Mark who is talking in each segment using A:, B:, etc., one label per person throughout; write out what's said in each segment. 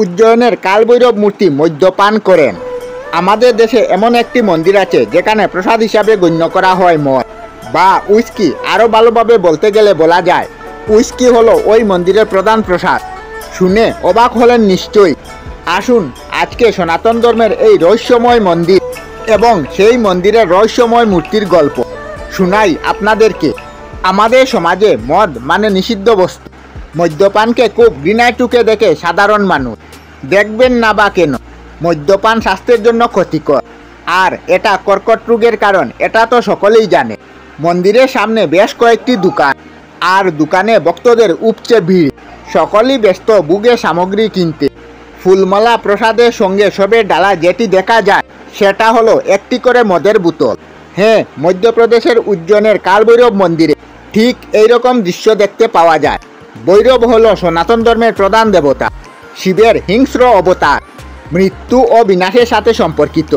A: উজ্জয়নের কালভৈরব মূর্তি মদ্যপান করেন। আমাদের দেশে এমন একটি মন্দির আছে যেখানে প্রসাদ হিসাবে গণ্য করা হয় মদ বা উইস্কি। আরও ভালোভাবে বলতে গেলে বলা যায় উইস্কি হলো ওই মন্দিরের প্রধান প্রসাদ। শুনে অবাক হলেন নিশ্চয়ই। আসুন আজকে সনাতন ধর্মের এই রহস্যময় মন্দির এবং সেই মন্দিরের রহস্যময় মূর্তির গল্প শোনাই আপনাদেরকে। আমাদের সমাজে মদ মানে নিষিদ্ধ বস্তু। মদ্যপানকে খুব ঘৃণায় চোখে দেখে সাধারণ মানুষ। দেখবেন না বা কেন? মদ্যপান স্বাস্থ্যের জন্য ক্ষতিকর, আর এটা কর্কট রোগের কারণ, এটা তো সকলেই জানে। মন্দিরের সামনে বেশ কয়েকটি দোকান, আর দোকানে ভক্তদের উপচে ভিড়। সকলেই ব্যস্ত বুগে সামগ্রী কিনতে। ফুলমালা প্রসাদের সঙ্গে সবের ডালা যেটি দেখা যায় সেটা হলো একটি করে মদের বোতল। হ্যাঁ, মধ্যপ্রদেশের উজ্জয়নের কালভৈরব মন্দিরে ঠিক এইরকম দৃশ্য দেখতে পাওয়া যায়। ভৈরব হলো সনাতন ধর্মের প্রধান দেবতা, শিবের হিংস্র অবতার, মৃত্যু ও বিনাশের সাথে সম্পর্কিত।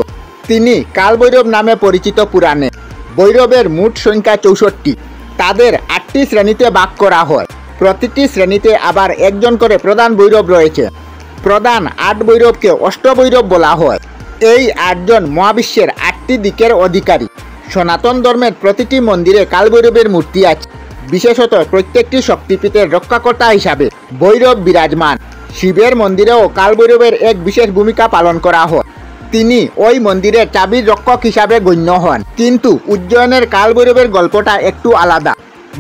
A: তিনি কালভৈরব নামে পরিচিত। পুরাণে ভৈরবের মোট সংখ্যা 64। তাদের 8টি শ্রেণীতে ভাগ করা হয়। প্রতিটি শ্রেণীতে আবার একজন করে প্রধান ভৈরব রয়েছে। প্রধান 8 ভৈরবকে অষ্টভৈরব বলা হয়। এই 8 জন মহাবিশ্বের 8টি দিকের অধিকারী। সনাতন ধর্মের প্রতিটি মন্দিরে কালভৈরবের মূর্তি আছে। বিশেষত প্রত্যেকটি শক্তিপীঠের রক্ষাকর্তা হিসাবে ভৈরব বিরাজমান। শিবের মন্দিরেও কালভৈরবের এক বিশেষ ভূমিকা পালন করা হয়। তিনি ওই মন্দিরের চাবির রক্ষক হিসাবে গণ্য হন। কিন্তু উজ্জয়নের কালভৈরবের গল্পটা একটু আলাদা।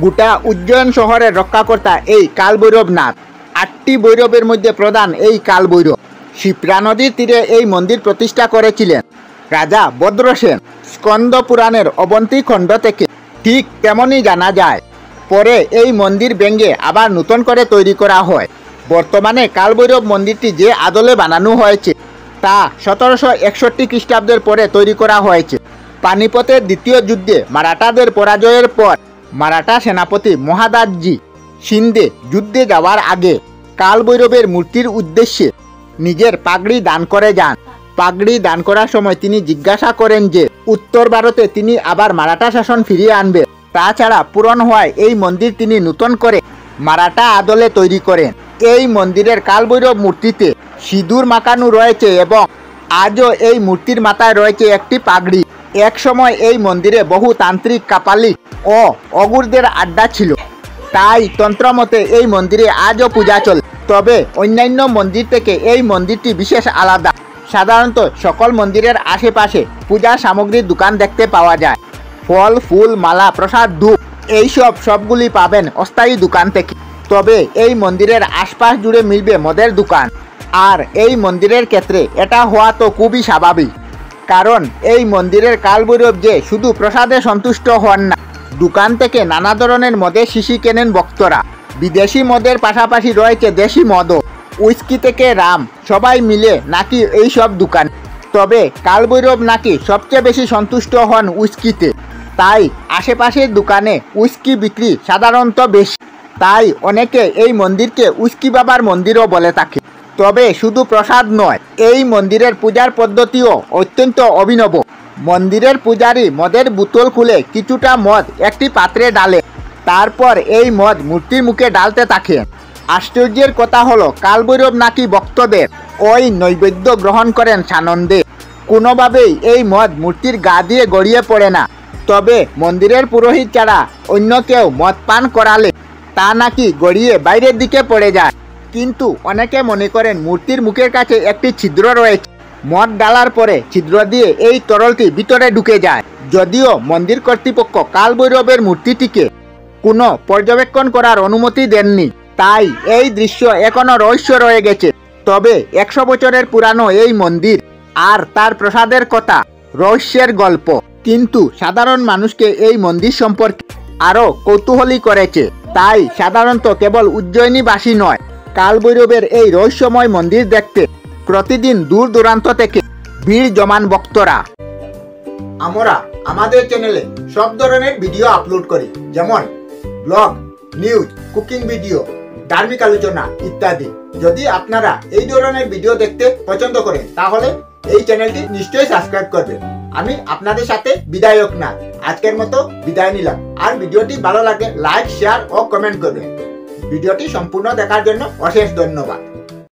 A: গোটা উজ্জয়ন শহরের রক্ষাকর্তা এই কালভৈরবনাথ। 8টি ভৈরবের মধ্যে প্রধান এই কালভৈরব। শিপ্রা নদীর তীরে এই মন্দির প্রতিষ্ঠা করেছিলেন রাজা ভদ্রসেন। স্কন্দ পুরাণের অবন্তী খণ্ড থেকে ঠিক তেমনই জানা যায়। পরে এই মন্দির ভেঙে আবার নতুন করে তৈরি করা হয়। বর্তমানে কালভৈরব মন্দিরটি যে আদলে বানানো হয়েছে তা 1761 খ্রিস্টাব্দের পরে তৈরি করা হয়েছে। পানিপথের দ্বিতীয় যুদ্ধে মারাঠাদের পরাজয়ের পর মারাঠা সেনাপতি মহাদাজি শিন্দে যুদ্ধে যাওয়ার আগে কালভৈরবের মূর্তির উদ্দেশ্যে নিজের পাগড়ি দান করে যান। পাগড়ি দান করার সময় তিনি জিজ্ঞাসা করেন যে উত্তর ভারতে তিনি আবার মারাঠা শাসন ফিরিয়ে আনবেন। তাছাড়া পূরণ হওয়ায় এই মন্দির তিনি নতুন করে মারাঠা আদলে তৈরি করেন। এই মন্দিরের কালভৈরব মূর্তিতে সিঁদুর মাখানো রয়েছে এবং আজও এই মূর্তির মাথায় রয়েছে একটি পাগড়ি। এক সময় এই মন্দিরে বহু তান্ত্রিক, কাপালিক ও অগুরদের আড্ডা ছিল। তাই তন্ত্রমতে এই মন্দিরে আজও পূজা চলে। তবে অন্যান্য মন্দির থেকে এই মন্দিরটি বিশেষ আলাদা। সাধারণত সকল মন্দিরের আশেপাশে পূজার সামগ্রীর দোকান দেখতে পাওয়া যায়। ফল, ফুল, মালা, প্রসাদ, ধূপ এইসব সবগুলি পাবেন অস্থায়ী দোকান থেকে। তবে এই মন্দিরের আশপাশ জুড়ে মিলবে মদের দোকান। আর এই মন্দিরের ক্ষেত্রে এটা হওয়া তো খুবই স্বাভাবিক, কারণ এই মন্দিরের কালভৈরব যে শুধু প্রসাদে সন্তুষ্ট হন না, দোকান থেকে নানা ধরনের মদের শিশি কেনেন ভক্তরা। বিদেশি মদের পাশাপাশি রয়েছে দেশি মদও। উইস্কি থেকে রাম সবাই মিলে নাকি এই সব দোকান। তবে কালভৈরব নাকি সবচেয়ে বেশি সন্তুষ্ট হন উইস্কিতে। তাই আশেপাশের দোকানে উইস্কি বিক্রি সাধারণত বেশি। তাই অনেকে এই মন্দিরকে উইস্কি বাবার মন্দিরও বলে থাকে। তবে শুধু প্রসাদ নয়, এই মন্দিরের পূজার পদ্ধতিও অত্যন্ত অভিনব। মন্দিরের পূজারী মদের বোতল খুলে কিছুটা মদ একটি পাত্রে ডালে, তারপর এই মদ মূর্তির মুখে ডালতে থাকেন। আশ্চর্যের কথা হলো কালভৈরব নাকি ভক্তদের ওই নৈবেদ্য গ্রহণ করেন সানন্দে। কোনোভাবেই এই মদ মূর্তির গা দিয়ে গড়িয়ে পড়ে না। তবে মন্দিরের পুরোহিত ছাড়া অন্য কেউ মদ পান করালে তা নাকি গড়িয়ে বাইরের দিকে পড়ে যায়। কিন্তু অনেকে মনে করেন মূর্তির মুখের কাছে একটি ছিদ্র রয়েছে। মদ ডালার পরে ছিদ্র দিয়ে এই তরলটি ভিতরে ঢুকে যায়। যদিও মন্দির কর্তৃপক্ষ কালভৈরবের মূর্তিটিকে কোনো পর্যবেক্ষণ করার অনুমতি দেননি, তাই এই দৃশ্য এখনো রহস্য রয়ে গেছে। তবে 100 বছরের পুরানো এই মন্দির আর তার প্রসাদের কথা রহস্যের গল্প, কিন্তু সাধারণ মানুষকে এই মন্দির সম্পর্কে আরও কৌতূহলী করেছে। তাই সাধারণত কেবল উজ্জয়িনীবাসী নয়, কালভৈরবের এই রহস্যময় মন্দির দেখতে প্রতিদিন দূর দূরান্ত থেকে ভিড় জমান ভক্তরা। আমরা আমাদের চ্যানেলে সব ধরনের ভিডিও আপলোড করি, যেমন ব্লগ, নিউজ, কুকিং ভিডিও, ধার্মিক আলোচনা ইত্যাদি। যদি আপনারা এই ধরনের ভিডিও দেখতে পছন্দ করেন তাহলে এই চ্যানেলটি নিশ্চয়ই সাবস্ক্রাইব করবেন। আমি আপনাদের সাথে বিদায়ক না, আজকের মতো বিদায় নিলাম। আর ভিডিওটি ভালো লাগলে লাইক, শেয়ার ও কমেন্ট করবেন। ভিডিওটি সম্পূর্ণ দেখার জন্য অশেষ ধন্যবাদ।